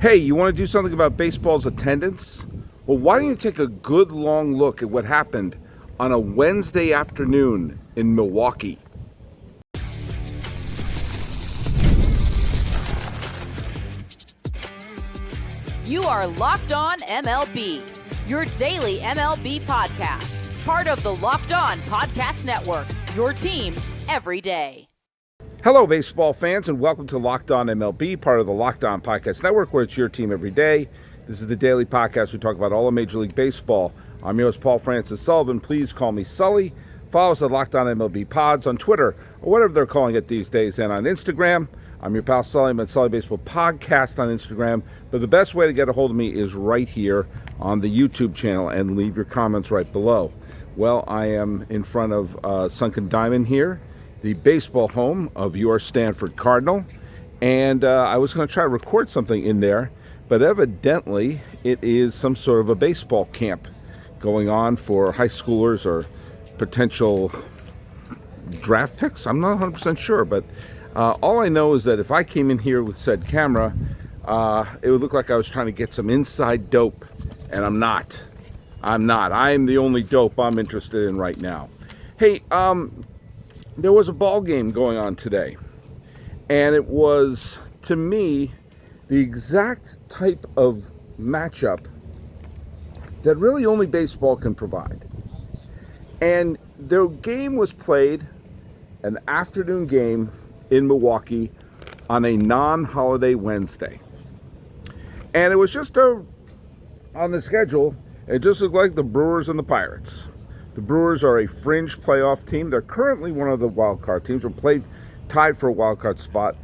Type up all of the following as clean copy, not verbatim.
Hey, you want to do something about baseball's attendance? Well, why don't you take a good long look at what happened on a Wednesday afternoon in Milwaukee? You are Locked On MLB, your daily MLB podcast, part of the Locked On Podcast Network, your team every day. Hello, baseball fans, and welcome to Locked On MLB, part of the Locked On Podcast Network, where it's your team every day. This is the daily podcast. We talk about all of Major League Baseball. I'm your host, Paul Francis Sullivan. Please call me Sully. Follow us at Locked On MLB Pods on Twitter, or whatever they're calling it these days, and on Instagram. I'm your pal Sully. I'm at Sully Baseball Podcast on Instagram. But the best way to get a hold of me is right here on the YouTube channel, and leave your comments right below. Well, I am in front of Sunken Diamond here, the baseball home of your Stanford Cardinal. And I was going to try to record something in there, but evidently it is some sort of a baseball camp going on for high schoolers or potential draft picks. I'm not 100% sure, but all I know is that if I came in here with said camera, it would look like I was trying to get some inside dope, and I'm not. I am the only dope I'm interested in right now. Hey, there was a ball game going on today, and it was, to me, the exact type of matchup that really only baseball can provide. And their game was played, an afternoon game in Milwaukee on a non-holiday Wednesday. And it was just on the schedule, it just looked like the Brewers and the Pirates. The Brewers are a fringe playoff team. They're currently one of the wild card teams. We're tied for a wild card spot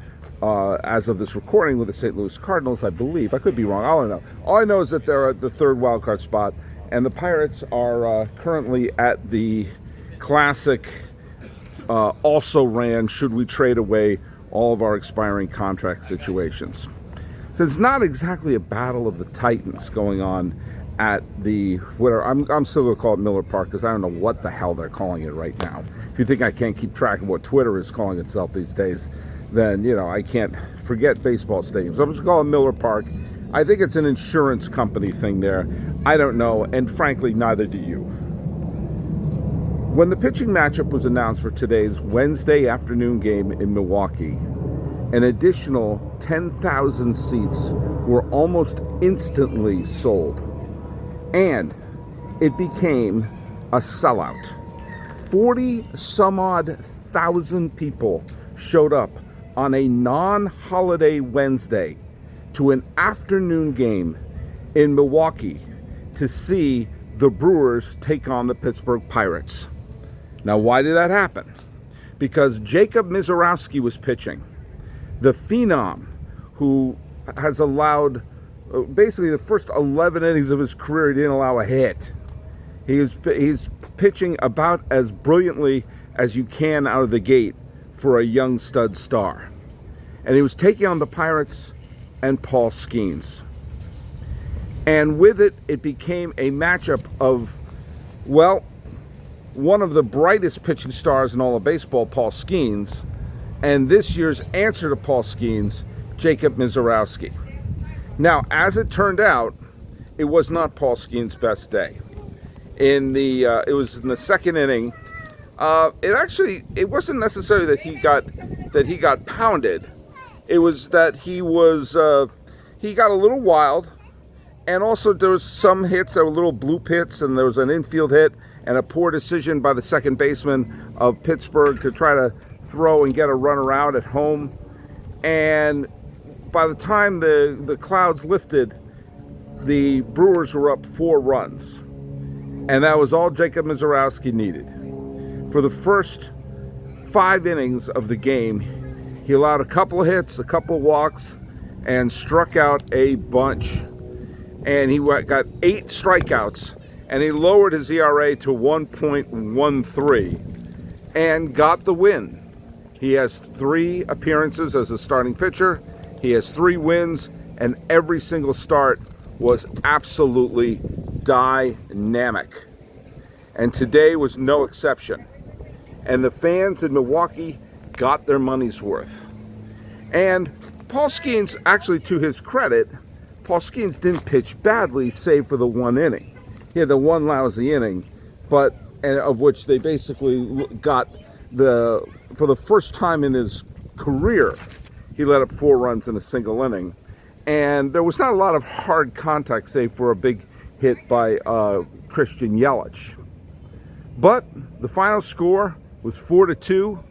as of this recording with the St. Louis Cardinals, I believe. I could be wrong. I don't know. All I know is that they're at the third wild card spot, and the Pirates are currently at the classic also ran should we trade away all of our expiring contract situations. So it's not exactly a battle of the Titans going on at the, whatever, I'm still going to call it Miller Park because I don't know what the hell they're calling it right now. If you think I can't keep track of what Twitter is calling itself these days, then, you know, I can't forget baseball stadiums. So I'm just calling it Miller Park. I think it's an insurance company thing there. I don't know, and frankly, neither do you. When the pitching matchup was announced for today's Wednesday afternoon game in Milwaukee, an additional 10,000 seats were almost instantly sold. And it became a sellout. 40 some odd thousand people showed up on a non-holiday Wednesday to an afternoon game in Milwaukee to see the Brewers take on the Pittsburgh Pirates. Now, why did that happen? Because Jacob Misiorowski was pitching. The phenom who has allowed basically the first 11 innings of his career, he didn't allow a hit. He's pitching about as brilliantly as you can out of the gate for a young stud star. And he was taking on the Pirates and Paul Skenes. And with it, it became a matchup of, well, one of the brightest pitching stars in all of baseball, Paul Skenes, and this year's answer to Paul Skenes, Jacob Misiorowski. Now, as it turned out, it was not Paul Skenes' best day. It was in the second inning. It wasn't necessarily that he got pounded. It was that he got a little wild, and also there was some hits that were little bloop hits, and there was an infield hit and a poor decision by the second baseman of Pittsburgh to try to throw and get a run around at home. And by the time the clouds lifted, the Brewers were up 4 runs. And that was all Jacob Misiorowski needed. For the first 5 innings of the game, he allowed a couple of hits, a couple of walks, and struck out a bunch. And he got 8 strikeouts, and he lowered his ERA to 1.13 and got the win. He has 3 appearances as a starting pitcher. He has 3 wins, and every single start was absolutely dynamic. And today was no exception. And the fans in Milwaukee got their money's worth. And Paul Skenes, actually to his credit, Paul Skenes didn't pitch badly, save for the one inning. He had the one lousy inning, but of which they basically got for the first time in his career, he let up 4 runs in a single inning. And there was not a lot of hard contact, save for a big hit by Christian Yelich. But the final score was 4-2.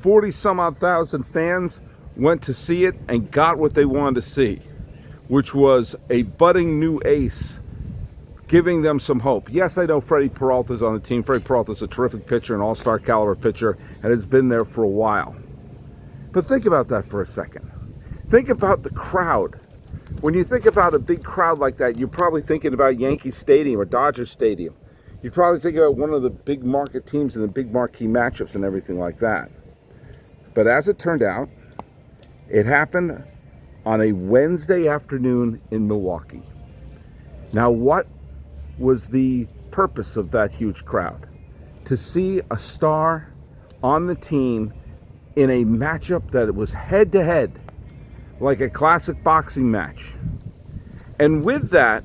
40-some-odd thousand fans went to see it and got what they wanted to see, which was a budding new ace giving them some hope. Yes, I know Freddie Peralta's on the team. Freddie Peralta's a terrific pitcher, an all-star caliber pitcher, and has been there for a while. But think about that for a second. Think about the crowd. When you think about a big crowd like that, you're probably thinking about Yankee Stadium or Dodger Stadium. You're probably thinking about one of the big market teams and the big marquee matchups and everything like that. But as it turned out, it happened on a Wednesday afternoon in Milwaukee. Now, what was the purpose of that huge crowd? To see a star on the team in a matchup that was head-to-head, like a classic boxing match. And with that,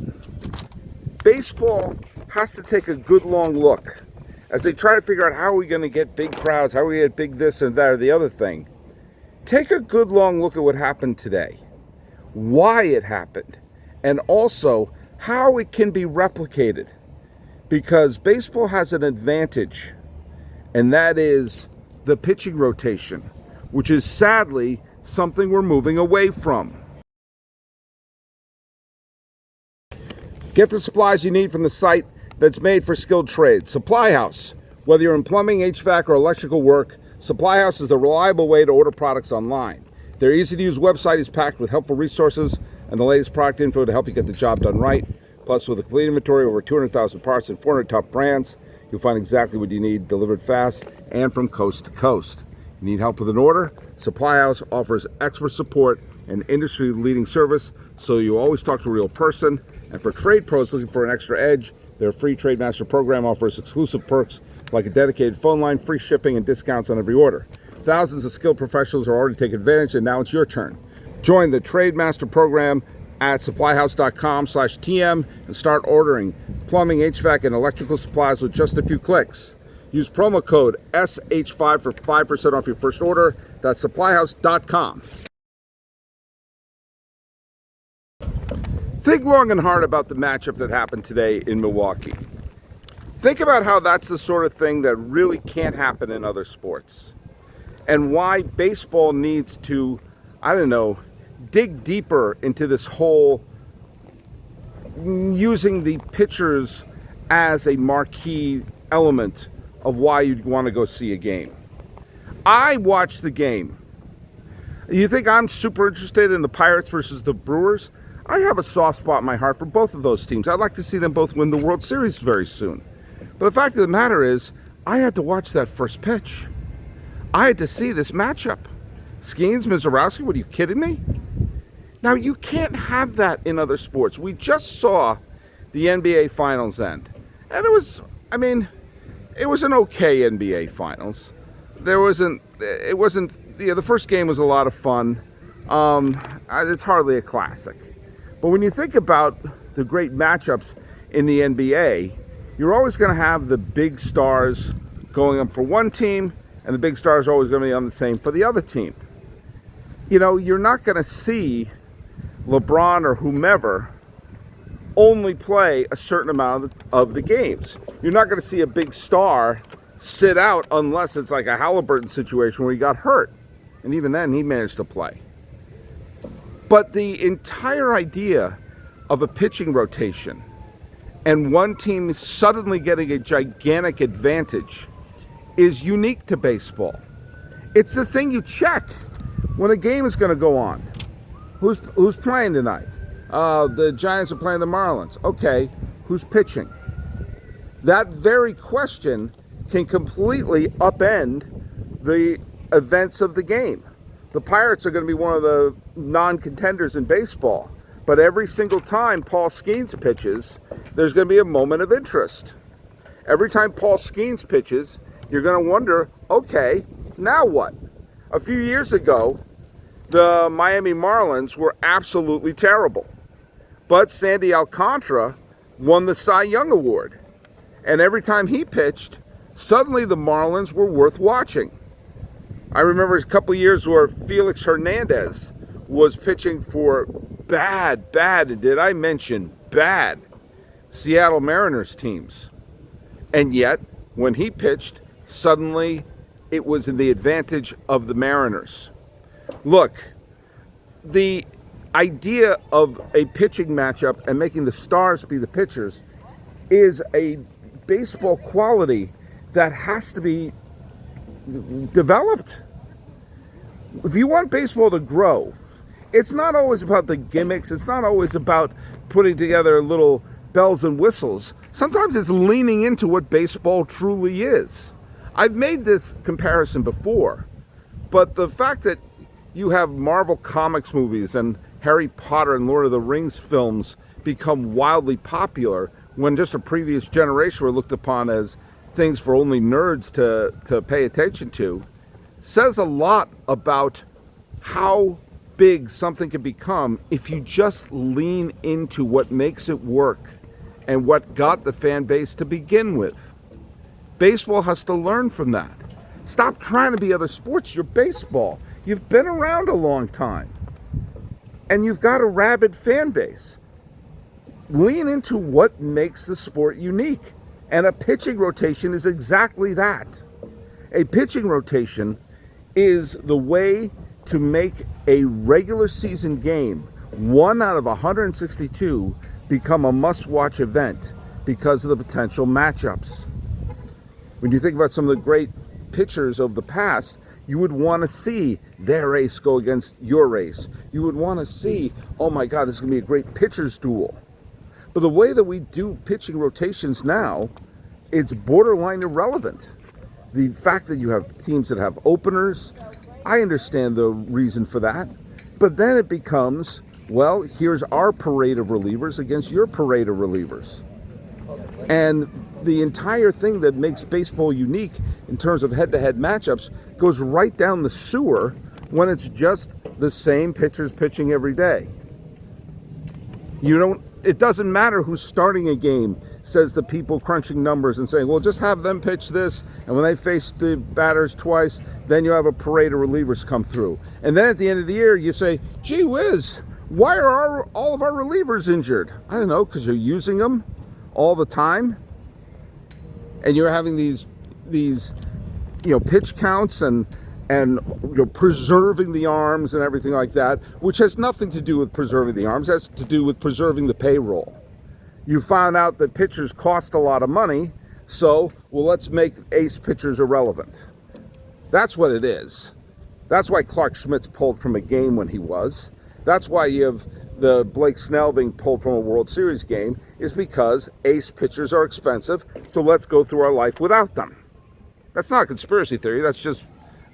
baseball has to take a good long look as they try to figure out how are we going to get big crowds, how are we going to get big this and that or the other thing. Take a good long look at what happened today, why it happened, and also how it can be replicated. Because baseball has an advantage, and that is the pitching rotation, which is sadly something we're moving away from. Get the supplies you need from the site that's made for skilled trades. Supply House. Whether you're in plumbing, HVAC, or electrical work, Supply House is the reliable way to order products online. Their easy-to-use website is packed with helpful resources and the latest product info to help you get the job done right. Plus, with a complete inventory of over 200,000 parts and 400 top brands, you'll find exactly what you need delivered fast and from coast to coast. You need help with an order? Supply House offers expert support and industry-leading service, so you always talk to a real person. And for trade pros looking for an extra edge, their free Trade Master program offers exclusive perks like a dedicated phone line, free shipping, and discounts on every order. Thousands of skilled professionals are already taking advantage, and now it's your turn. Join the Trade Master program at supplyhouse.com/TM and start ordering plumbing, HVAC, and electrical supplies with just a few clicks. Use promo code SH5 for 5% off your first order. That's supplyhouse.com. Think long and hard about the matchup that happened today in Milwaukee. Think about how that's the sort of thing that really can't happen in other sports. And why baseball needs to, dig deeper into this whole using the pitchers as a marquee element of why you'd want to go see a game. I watched the game. You think I'm super interested in the Pirates versus the Brewers? I have a soft spot in my heart for both of those teams. I'd like to see them both win the World Series very soon. But the fact of the matter is, I had to watch that first pitch. I had to see this matchup. Skenes, Misiorowski, what are you kidding me? Now, you can't have that in other sports. We just saw the NBA Finals end. And it was an okay NBA Finals. The first game was a lot of fun. It's hardly a classic. But when you think about the great matchups in the NBA, you're always going to have the big stars going up for one team, and the big stars are always going to be on the same for the other team. You're not going to see LeBron or whomever only play a certain amount of the games. You're not going to see a big star sit out unless it's like a Halliburton situation where he got hurt. And even then, he managed to play. But the entire idea of a pitching rotation and one team suddenly getting a gigantic advantage is unique to baseball. It's the thing you check when a game is going to go on. Who's playing tonight? The Giants are playing the Marlins. Okay, who's pitching? That very question can completely upend the events of the game. The Pirates are going to be one of the non-contenders in baseball. But every single time Paul Skenes pitches, there's going to be a moment of interest. Every time Paul Skenes pitches, you're going to wonder, okay, now what? A few years ago, the Miami Marlins were absolutely terrible. But Sandy Alcantara won the Cy Young Award. And every time he pitched, suddenly the Marlins were worth watching. I remember a couple years where Felix Hernandez was pitching for bad, and did I mention bad, Seattle Mariners teams. And yet, when he pitched, suddenly it was in the advantage of the Mariners. Look, the idea of a pitching matchup and making the stars be the pitchers is a baseball quality that has to be developed. If you want baseball to grow, it's not always about the gimmicks. It's not always about putting together little bells and whistles. Sometimes it's leaning into what baseball truly is. I've made this comparison before, but the fact that you have Marvel Comics movies and Harry Potter and Lord of the Rings films become wildly popular when just a previous generation were looked upon as things for only nerds to pay attention to, says a lot about how big something can become if you just lean into what makes it work and what got the fan base to begin with. Baseball has to learn from that. Stop trying to be other sports. You're baseball. You've been around a long time. And you've got a rabid fan base. Lean into what makes the sport unique. And a pitching rotation is exactly that. A pitching rotation is the way to make a regular season game, 1 out of 162, become a must-watch event because of the potential matchups. When you think about some of the great pitchers of the past, you would want to see their ace go against your ace. You would want to see, oh my God, this is going to be a great pitcher's duel. But the way that we do pitching rotations now, it's borderline irrelevant. The fact that you have teams that have openers, I understand the reason for that. But then it becomes, well, here's our parade of relievers against your parade of relievers. And the entire thing that makes baseball unique in terms of head-to-head matchups goes right down the sewer when it's just the same pitchers pitching every day. It doesn't matter who's starting a game, says the people crunching numbers and saying, well, just have them pitch this, and when they face the batters twice, then you have a parade of relievers come through. And then at the end of the year, you say, gee whiz, why are all of our relievers injured? I don't know, because you're using them all the time, and you're having these pitch counts and preserving the arms and everything like that, which has nothing to do with preserving the arms. It has to do with preserving the payroll. You found out that pitchers cost a lot of money, so, well, let's make ace pitchers irrelevant. That's what it is. That's why Clark Schmidt's pulled from a game when he was. That's why you have the Blake Snell being pulled from a World Series game, is because ace pitchers are expensive, so let's go through our life without them. That's not a conspiracy theory, that's just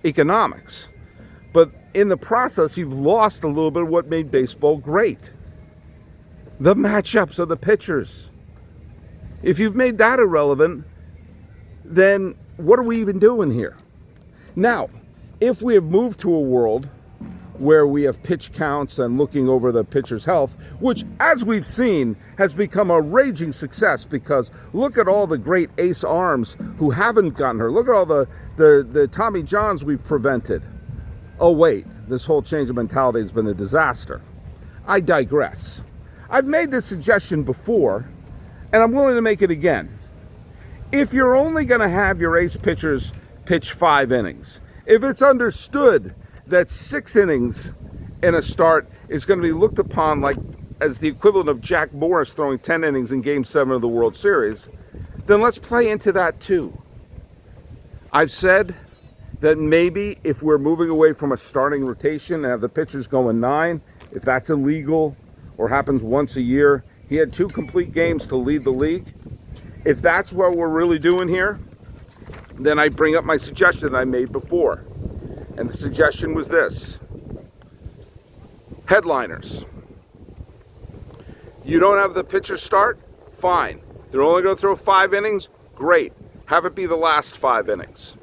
economics. But in the process, you've lost a little bit of what made baseball great. The matchups of the pitchers. If you've made that irrelevant, then what are we even doing here? Now, if we have moved to a world where we have pitch counts and looking over the pitcher's health, which, as we've seen, has become a raging success because look at all the great ace arms who haven't gotten hurt. Look at all the Tommy Johns we've prevented. Oh wait, this whole change of mentality has been a disaster. I digress. I've made this suggestion before, and I'm willing to make it again. If you're only going to have your ace pitchers pitch 5 innings, if it's understood that 6 innings in a start is going to be looked upon like as the equivalent of Jack Morris throwing 10 innings in Game 7 of the World Series, then let's play into that too. I've said that maybe if we're moving away from a starting rotation and have the pitchers going 9, if that's illegal or happens once a year, he had 2 complete games to lead the league. If that's what we're really doing here, then I bring up my suggestion that I made before. And the suggestion was this. Headliners. You don't have the pitcher start? Fine. They're only going to throw 5 innings? Great. Have it be the last 5 innings.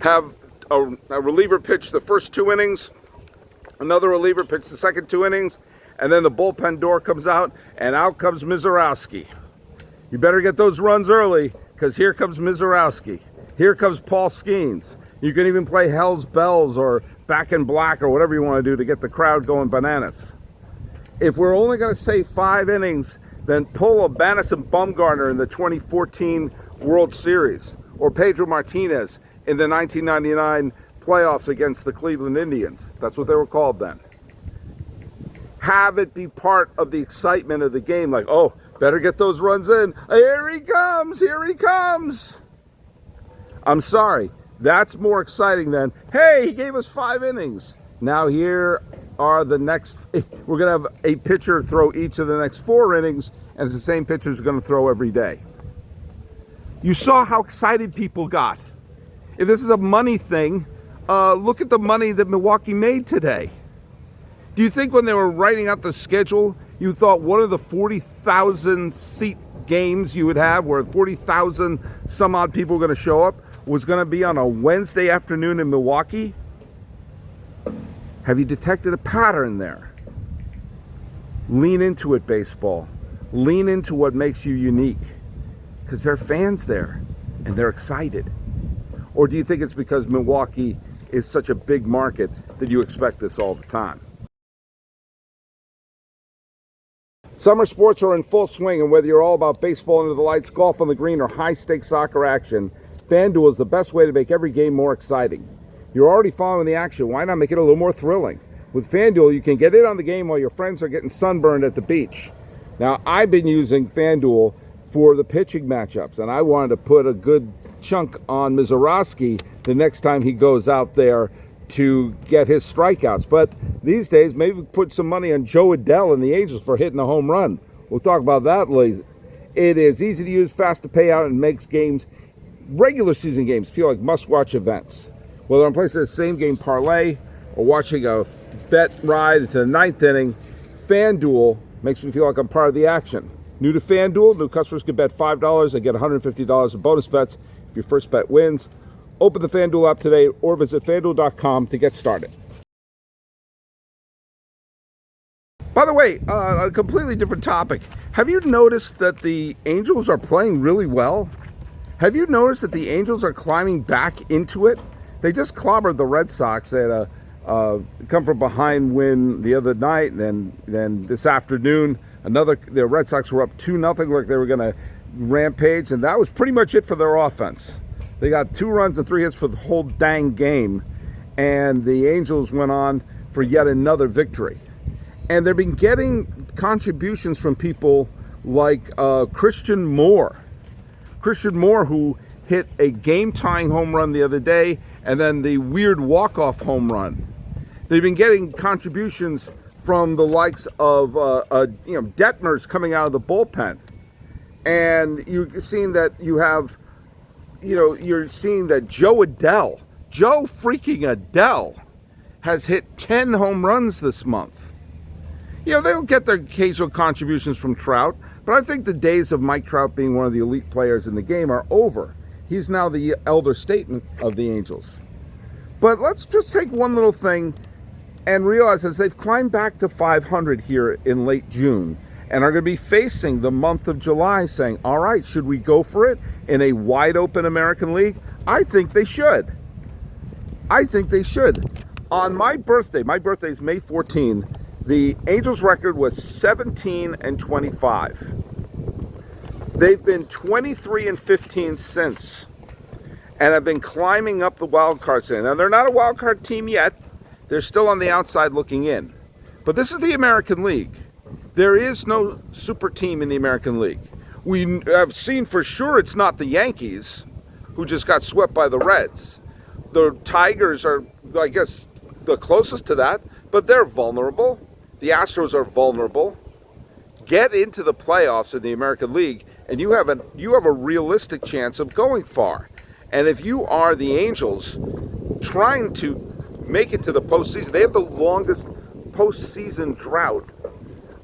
Have a reliever pitch the first 2 innings, another reliever pitch the second 2 innings, and then the bullpen door comes out, and out comes Misiorowski. You better get those runs early, because here comes Misiorowski. Here comes Paul Skenes. You can even play Hell's Bells or Back in Black or whatever you want to do to get the crowd going bananas. If we're only going to say 5 innings, then pull a Banison Bumgarner in the 2014 World Series, or Pedro Martinez in the 1999 playoffs against the Cleveland Indians. That's what they were called then. Have it be part of the excitement of the game, like, oh, better get those runs in. Here he comes, here he comes. I'm sorry, that's more exciting than, hey, he gave us 5 innings. Now here are the next, we're going to have a pitcher throw each of the next 4 innings, and it's the same pitcher's going to throw every day. You saw how excited people got. If this is a money thing, look at the money that Milwaukee made today. Do you think when they were writing out the schedule, you thought one of the 40,000 seat games you would have, where 40,000 some odd people were going to show up, was going to be on a Wednesday afternoon in Milwaukee? Have you detected a pattern there? Lean into it, baseball. Lean into what makes you unique, because there are fans there and they're excited. Or do you think it's because Milwaukee is such a big market that you expect this all the time? Summer sports are in full swing, and whether you're all about baseball under the lights, golf on the green, or high-stakes soccer action, FanDuel is the best way to make every game more exciting. You're already following the action. Why not make it a little more thrilling? With FanDuel, you can get in on the game while your friends are getting sunburned at the beach. Now, I've been using FanDuel for the pitching matchups, and I wanted to put a good chunk on Misiorowski the next time he goes out there to get his strikeouts. But these days, maybe put some money on Joe Adell and the Angels for hitting a home run. We'll talk about that later. It is easy to use, fast to pay out, and makes games, regular season games, feel like must-watch events. Whether I'm placing a same-game parlay or watching a bet ride into the 9th inning, FanDuel makes me feel like I'm part of the action. New to FanDuel, new customers can bet $5 and get $150 in bonus bets if your first bet wins. Open the FanDuel app today or visit FanDuel.com to get started. By the way, a completely different topic. Have you noticed that the Angels are playing really well? Have you noticed that the Angels are climbing back into it? They just clobbered the Red Sox. They had a come from behind win the other night, and then this afternoon, the Red Sox were up 2-0, like they were going to rampage, and that was pretty much it for their offense. They got 2 runs and 3 hits for the whole dang game, and the Angels went on for yet another victory. And they've been getting contributions from people like Christian Moore. Christian Moore, who hit a game-tying home run the other day, and then the weird walk-off home run. They've been getting contributions from the likes of Detmers coming out of the bullpen. And you're seeing that you're seeing that Joe freaking Adell, has hit 10 home runs this month. They'll get their occasional contributions from Trout, but I think the days of Mike Trout being one of the elite players in the game are over. He's now the elder statesman of the Angels. But let's just take one little thing and realize as they've climbed back to 500 here in late June and are going to be facing the month of July saying, all right, should we go for it in a wide open American League? I think they should. On my birthday is May 14, the Angels record was 17-25. They've been 23-15 since, and have been climbing up the wild card stand. Now, they're not a wild card team yet. They're still on the outside looking in. But this is the American League. There is no super team in the American League. We have seen for sure it's not the Yankees, who just got swept by the Reds. The Tigers are, I guess, the closest to that, but they're vulnerable. The Astros are vulnerable. Get into the playoffs in the American League, and you have a realistic chance of going far. And if you are the Angels trying to make it to the postseason, they have the longest postseason drought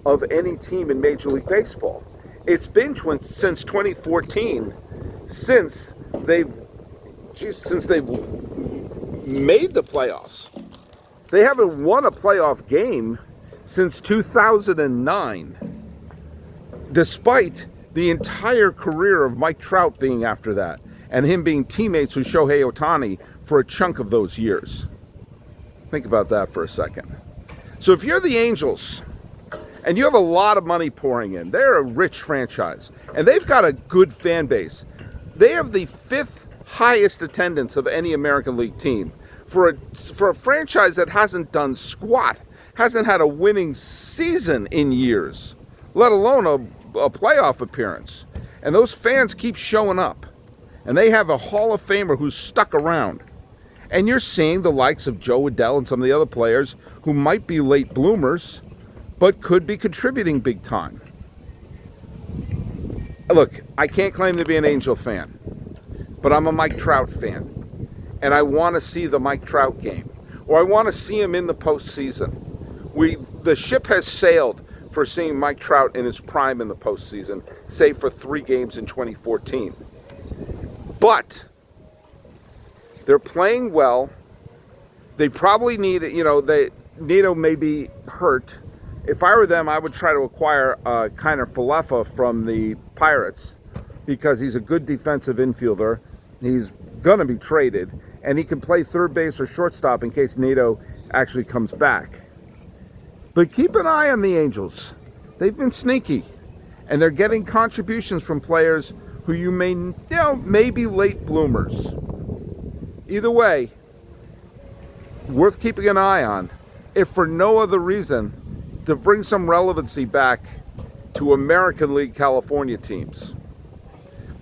of any team in Major League Baseball. It's been since 2014, since they've made the playoffs. They haven't won a playoff game since 2009, despite the entire career of Mike Trout being after that, and him being teammates with Shohei Ohtani for a chunk of those years. Think about that for a second. So if you're the Angels, and you have a lot of money pouring in, they're a rich franchise, and they've got a good fan base. They have the 5th highest attendance of any American League team. For a franchise that hasn't done squat, hasn't had a winning season in years, let alone a playoff appearance. And those fans keep showing up. And they have a Hall of Famer who's stuck around. And you're seeing the likes of Joe Adell and some of the other players who might be late bloomers, but could be contributing big time. Look, I can't claim to be an Angel fan, but I'm a Mike Trout fan. And I want to see the Mike Trout game, or I want to see him in the postseason. The ship has sailed for seeing Mike Trout in his prime in the postseason, save for 3 games in 2014. But they're playing well. They probably need, Nato may be hurt. If I were them, I would try to acquire Kiner Falefa from the Pirates because he's a good defensive infielder. He's going to be traded, and he can play third base or shortstop in case Nato actually comes back. But keep an eye on the Angels. They've been sneaky, and they're getting contributions from players who you may be late bloomers. Either way, worth keeping an eye on, if for no other reason, to bring some relevancy back to American League California teams.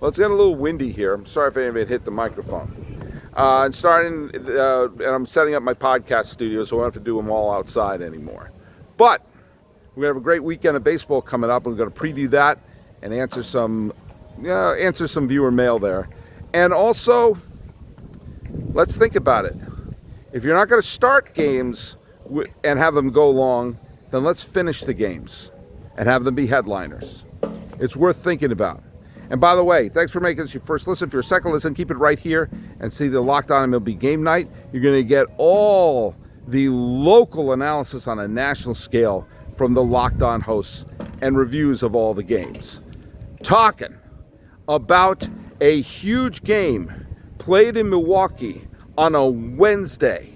Well, it's getting a little windy here. I'm sorry if anybody hit the microphone. And I'm setting up my podcast studio, so I don't have to do them all outside anymore. But we're going to have a great weekend of baseball coming up. We're going to preview that and answer some viewer mail there. And also, let's think about it. If you're not going to start games and have them go long, then let's finish the games and have them be headliners. It's worth thinking about. And by the way, thanks for making this your first listen. If you're a second listen, keep it right here and see the Locked On MLB Game Night. You're going to get all the local analysis on a national scale from the Locked On hosts and reviews of all the games. Talking about a huge game played in Milwaukee on a Wednesday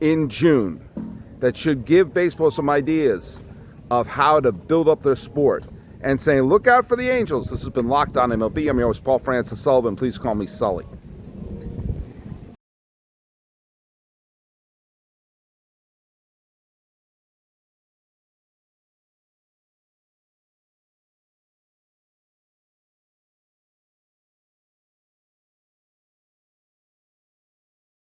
in June that should give baseball some ideas of how to build up their sport. And saying, look out for the Angels. This has been Locked On MLB. I'm your host, Paul Francis Sullivan. Please call me Sully.